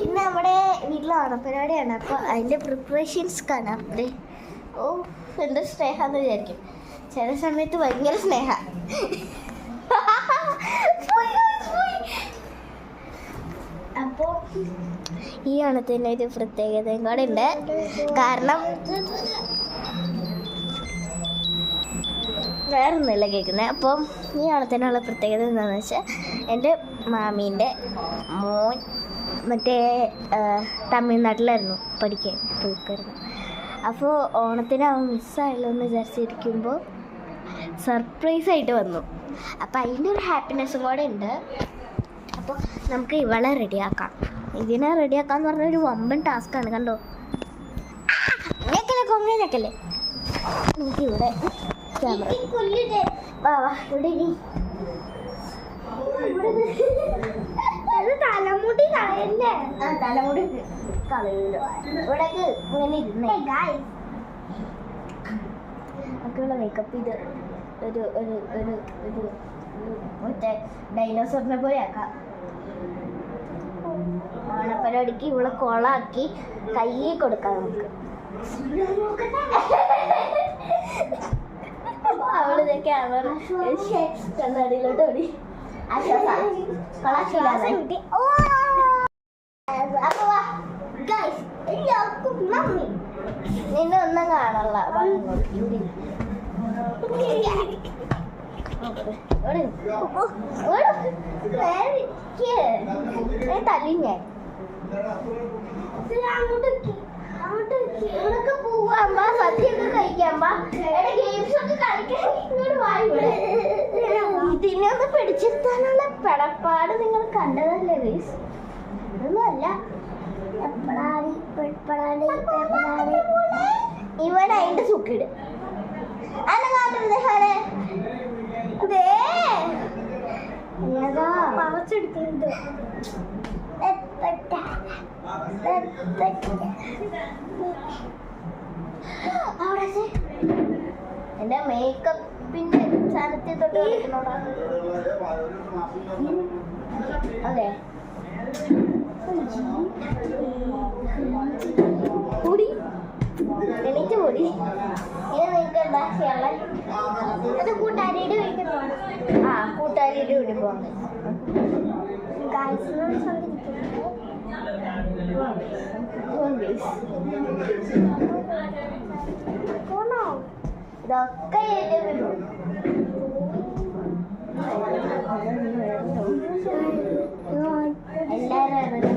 ഇന്ന് നമ്മുടെ വീട്ടിൽ ഓണപ്പരിപാടിയാണ്. അപ്പോൾ അതിൻ്റെ പ്രിപ്പറേഷൻസ് കാണാം. ഓ എന്താ സ്നേഹമെന്ന് വിചാരിക്കും. ചില സമയത്ത് ഭയങ്കര സ്നേഹ. അപ്പോൾ ഈ ഓണത്തിൻ്റെ ഒരു പ്രത്യേകതയും കൂടെ ഉണ്ട്. കാരണം വേറൊന്നുമില്ല കേൾക്കുന്നത്. അപ്പം ഈ ഓണത്തിനുള്ള പ്രത്യേകത എന്താണെന്ന് വെച്ചാൽ എൻ്റെ മാമീൻ്റെ മോൻ മറ്റേ തമിഴ്നാട്ടിലായിരുന്നു പഠിക്കാൻ പോയിക്കായിരുന്നു. അപ്പോൾ ഓണത്തിന് അവൻ മിസ്സായല്ലോ എന്ന് വിചാരിച്ചിരിക്കുമ്പോൾ സർപ്രൈസായിട്ട് വന്നു. അപ്പോൾ അതിൻ്റെ ഒരു ഹാപ്പിനെസ്സും കൂടെ ഉണ്ട്. അപ്പോൾ നമുക്ക് ഇവളെ റെഡിയാക്കാം. ഇതിനെ റെഡിയാക്കാന്ന് പറഞ്ഞാൽ ഒരു വമ്പൻ ടാസ്ക്കാണ്. കണ്ടോ, ഞെക്കല്ലേ കൊങ്ങ ഞെക്കല്ലേ. നമുക്ക് ഇവിടെ ക്യാമറ വാ വാ ഇവിടെ തലമുടി കളയല്ലേ. തലമുടി കളയൂല. ഇവിടേക്ക് ഇങ്ങനെ ഇരുന്നേ. നമുക്കുള്ള മേക്കപ്പ് ഇത് ഒരു ഒരു ഒരു ഒരു മറ്റേ ഡൈനോസറിനെ പോലെ ആക്കാം. ഓണപ്പരിപാടിക്ക് ഇവിടെ കൊളാക്കി കയ്യിൽ കൊടുക്കാം നമുക്ക്. അവള് ക്യാമറ കണ്ണാടിയിലോട്ട് ഓടി. നിന്നെ ഒന്നും കാണാനുള്ള തല്ലി ഞാൻ അങ്ങോട്ടൊക്കെ പോവാമ്പോ സദ്യയൊക്കെ കഴിക്കാമ്പോ ഗെയിംസ് ഒക്കെ കളിക്കാൻ ഇങ്ങോട്ട് വായി. ഇതിനെ ഒന്ന് പിടിച്ചെടുത്താനുള്ള പെടപ്പാട് നിങ്ങൾ കണ്ടതല്ലേ ഗൈസ്? ഇതൊന്നുമല്ല. ഇവൻ അതിന്റെ സുക്കിട് പറിച്ചെടുക്കുന്നുണ്ട്. എന്റെ മേക്കപ്പിന്റെ സാധനത്തിൽ തൊട്ട് കളിക്കണോടാ. അതെ കൂടി എണീറ്റ് കൂടി. ഇനി നിങ്ങൾക്ക് എന്താ ചെയ്യാനുള്ള? അത് കൂട്ടുകാരിയുടെ വീട്ടിൽ പോകണം. ആ കൂട്ടുകാരിയുടെ വീട്ടിൽ പോകണം. ഇതൊക്കെ എല്ലാവരും